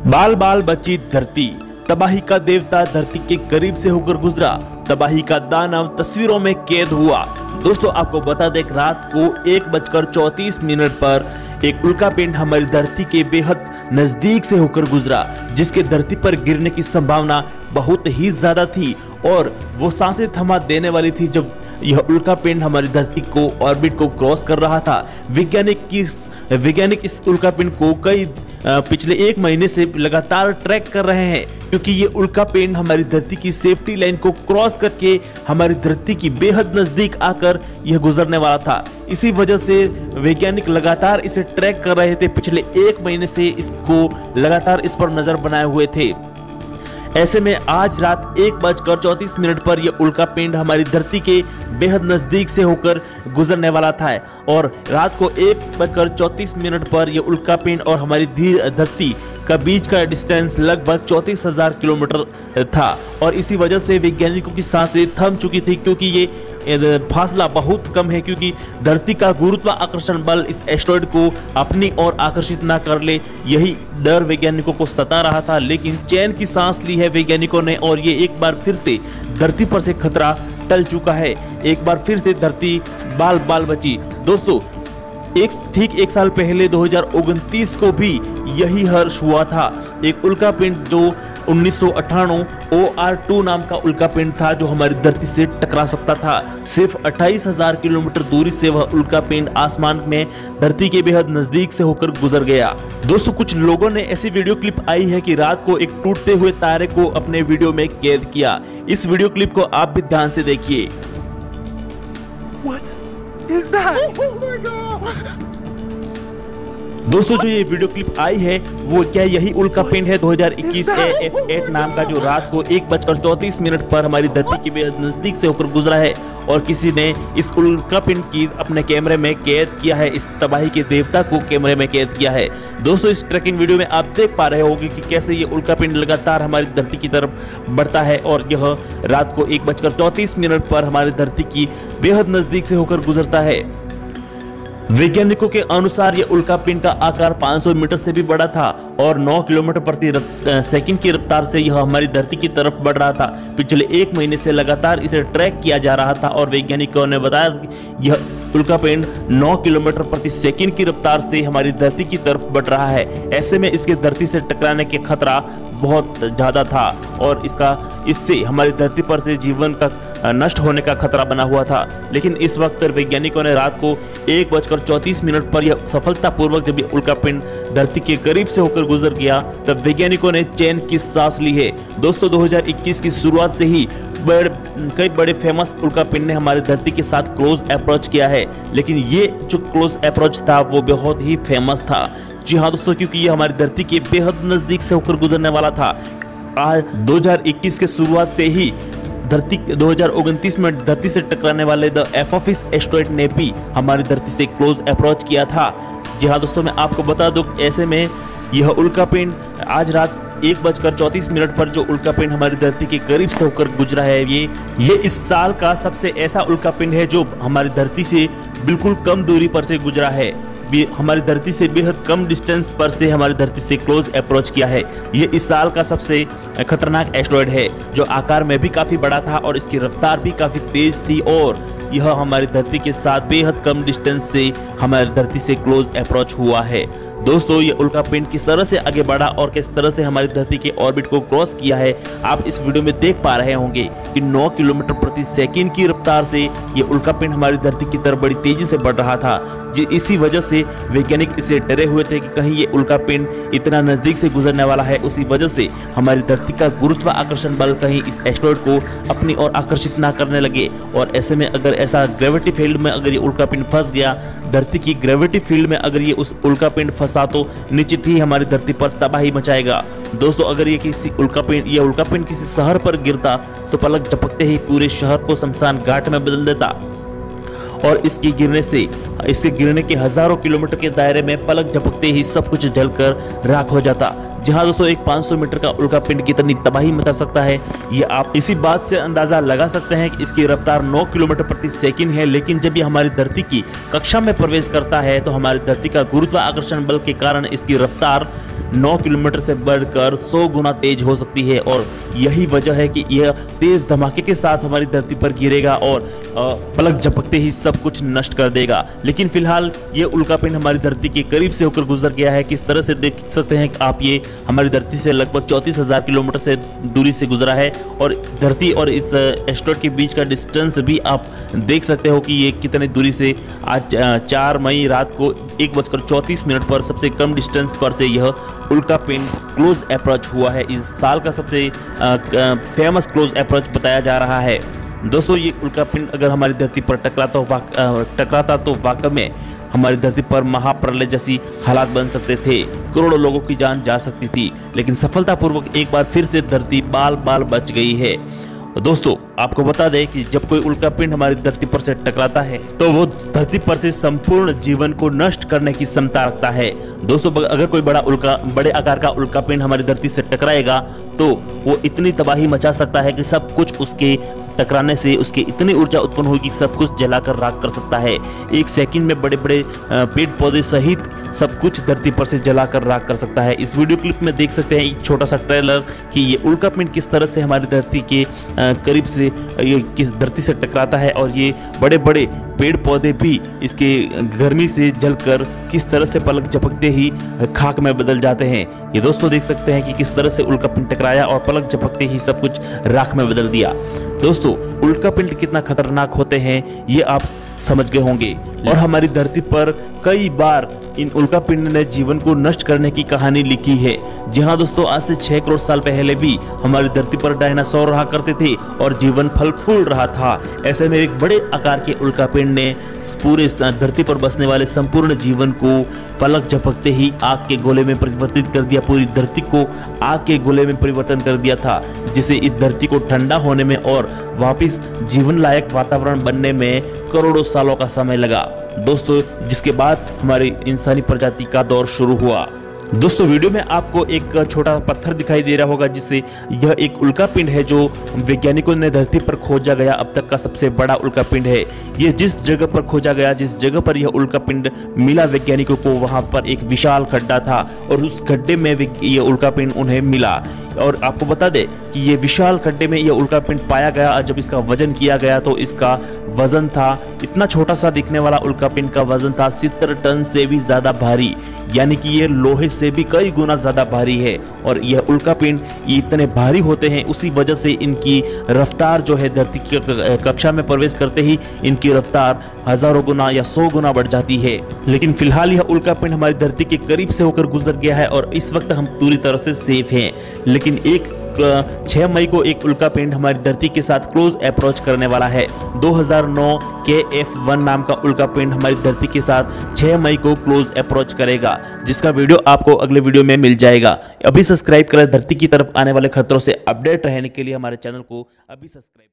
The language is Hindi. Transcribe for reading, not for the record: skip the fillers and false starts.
बाल बाल बची धरती, तबाही का देवता धरती के करीब से होकर गुजरा, तबाही का दानव तस्वीरों में कैद हुआ। दोस्तों आपको बता दें, रात को 1:34 पर एक उल्कापिंड हमारी धरती के बेहद नजदीक से होकर गुजरा, जिसके धरती पर गिरने की संभावना बहुत ही ज्यादा थी और वो सांसें थमा देने वाली थी जब यह उल्कापिंड हमारी धरती को ऑर्बिट को क्रॉस कर रहा था। वैज्ञानिक इस उल्कापिंड को पिछले 1 महीने से लगातार ट्रैक कर रहे हैं, क्योंकि ये उल्कापिंड हमारी धरती की सेफ्टी लाइन को क्रॉस करके हमारी धरती की बेहद नजदीक आकर यह गुजरने वाला था। इसी वजह से वैज्ञानिक लगातार इसे ट्रैक कर रहे थे। पिछले 1 महीने से इसको लगातार इस पर नजर बनाए हुए थे। ऐसे में आज रात 1:34 पर यह उल्कापिंड हमारी धरती के बेहद नजदीक से होकर गुजरने वाला था और रात को 1:34 पर यह उल्कापिंड और हमारी धरती का बीच का डिस्टेंस लगभग 34,000 किलोमीटर था और इसी वजह से वैज्ञानिकों की सांसें थम चुकी थी, क्योंकि ये फासला बहुत कम है, क्योंकि धरती का गुरुत्वाकर्षण बल इस एस्टेरॉयड को अपनी ओर आकर्षित ना कर ले, यही डर वैज्ञानिकों को सता रहा था। लेकिन चैन की सांस ली है वैज्ञानिकों ने और ये एक बार फिर से धरती पर से खतरा टल चुका है। एक बार फिर से धरती बाल बाल बची। दोस्तों ठीक 1 साल पहले 2029 को भी यही हर्ष हुआ था। एक उल्कापिंड जो 1998 OR2 नाम का उल्कापिंड था, जो हमारी धरती से टकरा सकता था। सिर्फ 28,000 किलोमीटर दूरी से वह उल्कापिंड आसमान में धरती के बेहद नजदीक से होकर गुजर गया। दोस्तों कुछ लोगों ने ऐसी वीडियो क्लिप आई है कि रात को एक टूटते हुए तारे को अपने वीडियो में कैद किया। इस वीडियो क्लिप को आप भी ध्यान से देखिए। Is that? Oh my God! दोस्तों जो ये वीडियो क्लिप आई है वो क्या यही उल्कापिंड है 2021 AF8 नाम का, जो रात को 1:34 पर हमारी धरती के बेहद नजदीक से होकर गुजरा है और किसी ने इस उल्कापिंड की अपने कैमरे में कैद किया है, इस तबाही के देवता को कैमरे में कैद किया है। दोस्तों इस ट्रैकिंग वीडियो में आप देख पा रहे होंगे कि कैसे ये उल्कापिंड लगातार हमारी धरती की तरफ बढ़ता है और यह रात को 1:34 पर हमारी धरती की बेहद नजदीक से होकर गुजरता है। वैज्ञानिकों के अनुसार यह उल्कापिंड का आकार 500 मीटर से भी बड़ा था और 9 किलोमीटर प्रति सेकंड की रफ्तार से यह हमारी धरती की तरफ बढ़ रहा था। पिछले 1 महीने से लगातार इसे ट्रैक किया जा रहा था और वैज्ञानिकों ने बताया कि यह उल्कापिंड 9 किलोमीटर प्रति सेकंड की रफ्तार से हमारी धरती की तरफ बढ़ रहा है। ऐसे में इसके धरती से टकराने के खतरा बहुत ज्यादा था और इससे हमारी धरती पर से जीवन का नष्ट होने का खतरा बना हुआ था। लेकिन इस वक्त वैज्ञानिकों ने रात को 1:34 पर यह सफलतापूर्वक जब यह उल्कापिंड धरती के करीब से होकर गुजर गया, तब वैज्ञानिकों ने चैन की सांस ली है। दोस्तों 2021 की शुरुआत से ही कई बड़े फेमस उल्कापिंड ने हमारी धरती के साथ क्लोज अप्रोच किया है, लेकिन ये जो क्लोज अप्रोच था वो बहुत ही फेमस था। जी हाँ दोस्तों, क्योंकि ये हमारी धरती के बेहद नजदीक से होकर गुजरने वाला था। आज 2021 के शुरुआत से ही 2029 में धरती से टकराने वाले द एपोफिस एस्टेरॉयड ने भी हमारी धरती से क्लोज अप्रोच किया था। जी हाँ दोस्तों, मैं आपको बता दूं, ऐसे में यह उल्कापिंड आज रात 1:34 पर जो उल्कापिंड हमारी धरती के करीब से होकर गुजरा है, ये इस साल का सबसे ऐसा उल्कापिंड है जो हमारी धरती से बिल्कुल कम दूरी पर से गुजरा है। हमारी धरती से बेहद कम डिस्टेंस पर से हमारी धरती से क्लोज अप्रोच किया है। ये इस साल का सबसे खतरनाक एस्टेरॉयड है, जो आकार में भी काफी बड़ा था और इसकी रफ्तार भी काफी तेज थी और यह हमारी धरती के साथ बेहद कम डिस्टेंस से हमारी धरती से क्लोज अप्रोच हुआ है। दोस्तों ये उल्कापिंड किस तरह से आगे बढ़ा और किस तरह से हमारी धरती के ऑर्बिट को क्रॉस किया है, आप इस वीडियो में देख पा रहे होंगे कि 9 किलोमीटर प्रति सेकंड की रफ्तार से ये उल्कापिंड हमारी धरती की तरफ बड़ी तेजी से बढ़ रहा था। इसी वजह से वैज्ञानिक इसे डरे हुए थे कि कहीं ये उल्कापिंड इतना नजदीक से गुजरने वाला है, उसी वजह से हमारी धरती का गुरुत्वाकर्षण बल कहीं इस एस्टेरॉयड को अपनी ओर आकर्षित ना करने लगे। और ऐसे में अगर ऐसा ग्रेविटी फील्ड में अगर ये उल्कापिंड फंस गया, धरती की ग्रेविटी फील्ड में अगर ये उस उल्कापिंड फंसा, तो निश्चित ही हमारी धरती पर तबाही मचाएगा। दोस्तों अगर ये उल्कापिंड किसी शहर पर गिरता तो पलक झपकते ही पूरे शहर को शमशान घाट में बदल देता और इसके गिरने के हजारों किलोमीटर के दायरे में पलक झपकते ही सब कुछ जलकर राख हो जाता। जहां दोस्तों एक 500 मीटर का उल्का पिंड कितनी तबाही मचा सकता है ये आप इसी बात से अंदाजा लगा सकते हैं कि इसकी रफ्तार 9 किलोमीटर प्रति सेकंड है। लेकिन जब ये हमारी धरती की कक्षा में प्रवेश करता है तो हमारी धरती का गुरुत्वाकर्षण बल के कारण इसकी रफ्तार 9 किलोमीटर से बढ़कर 100 गुना तेज हो सकती है और यही वजह है कि यह तेज धमाके के साथ हमारी धरती पर गिरेगा और पलक झपकते ही सब कुछ नष्ट कर देगा। लेकिन फिलहाल ये उल्कापिंड हमारी धरती के करीब से होकर गुजर गया है। किस तरह से देख सकते हैं कि आप, ये हमारी धरती से लगभग 34,000 किलोमीटर से दूरी से गुजरा है और धरती और इस एस्टेरॉयड के बीच का डिस्टेंस भी आप देख सकते हो कि ये कितनी दूरी से आज 4 मई रात को 1:34 पर सबसे कम डिस्टेंस पर से यह उल्कापिंड क्लोज अप्रोच हुआ है। इस साल का सबसे फेमस क्लोज अप्रोच बताया जा रहा है। दोस्तों ये उल्कापिंड अगर हमारी धरती पर टकराता तो वाकई में हमारी धरती पर महाप्रलय जैसी हालात बन सकते थे, करोड़ों लोगों की जान जा सकती थी। लेकिन सफलतापूर्वक एक बार फिर से धरती बाल बाल बच गई है। दोस्तों आपको बता दें कि जब कोई उल्कापिंड हमारी धरती पर से टकराता है तो वो धरती पर से संपूर्ण जीवन को नष्ट करने की क्षमता रखता है। दोस्तों अगर कोई बड़े आकार का उल्कापिंड हमारी धरती से टकराएगा तो वो इतनी तबाही मचा सकता है कि सब कुछ उसके टकराने से उसकी इतनी ऊर्जा उत्पन्न होगी कि सब कुछ जलाकर राख कर सकता है। एक सेकंड में बड़े बड़े पेड़ पौधे सहित सब कुछ धरती पर से जलाकर राख कर सकता है। इस वीडियो क्लिप में देख सकते हैं एक छोटा सा ट्रेलर कि ये उल्कापिंड किस तरह से हमारी धरती के करीब से ये किस धरती से टकराता है और ये बड़े बड़े पेड़ पौधे भी इसके गर्मी से जलकर किस तरह से पलक झपकते ही खाक में बदल जाते हैं। ये दोस्तों देख सकते हैं कि किस तरह से उल्कापिंड टकराया और पलक झपकते ही सब कुछ राख में बदल दिया। दोस्तों उल्कापिंड कितना खतरनाक होते हैं ये आप समझ गए होंगे और हमारी धरती पर कई बार इन उल्कापिंड ने जीवन को नष्ट करने की कहानी लिखी है। जी हाँ दोस्तों, आज से 6 करोड़ साल पहले भी हमारी धरती पर डायनासोर रहा करते थे और जीवन फल फूल रहा था। ऐसे में एक बड़े आकार के उल्कापिंड ने पूरे धरती पर बसने वाले संपूर्ण जीवन को पलक झपकते ही आग के गोले में परिवर्तित कर दिया। पूरी धरती को आग के गोले में परिवर्तन कर दिया था, जिसे इस धरती को ठंडा होने में और वापस जीवन लायक वातावरण बनने में करोड़ों सालों का समय लगा दोस्तों, जिसके बाद हमारी इंसानी प्रजाति का दौर शुरू हुआ। दोस्तों वीडियो में आपको एक छोटा पत्थर दिखाई दे रहा होगा, जिससे यह एक उल्कापिंड है जो वैज्ञानिकों ने धरती पर खोजा गया अब तक का सबसे बड़ा उल्कापिंड है। यह जिस जगह पर खोजा गया, जिस जगह पर यह उल्कापिंड मिला वैज्ञानिकों को, वहां पर एक विशाल खड्डा था और उस खड्डे में यह उल्कापिंड उन्हें मिला। और आपको बता दें कि ये विशाल खड्डे में यह उल्कापिंड पाया गया और जब इसका वजन किया गया तो इसका वजन था, इतना छोटा सा दिखने वाला उल्कापिंड का वजन था 70 टन से भी ज्यादा भारी, यानी कि ये लोहे से भी कई गुना ज्यादा भारी है। और यह उल्कापिंड इतने भारी होते हैं, उसी वजह से इनकी रफ्तार जो है धरती की कक्षा में प्रवेश करते ही इनकी रफ्तार हजारों गुना या 100 गुना बढ़ जाती है। लेकिन फिलहाल यह उल्कापिंड हमारी धरती के करीब से होकर गुजर गया है और इस वक्त हम पूरी तरह से सेफ हैं। लेकिन 6 मई को एक उल्कापिंड हमारी धरती के साथ क्लोज अप्रोच करने वाला है। 2009 KF1 नाम का उल्कापिंड हमारी धरती के साथ 6 मई को क्लोज अप्रोच करेगा, जिसका वीडियो आपको अगले वीडियो में मिल जाएगा। अभी सब्सक्राइब करें, धरती की तरफ आने वाले खतरों से अपडेट रहने के लिए हमारे चैनल को अभी सब्सक्राइब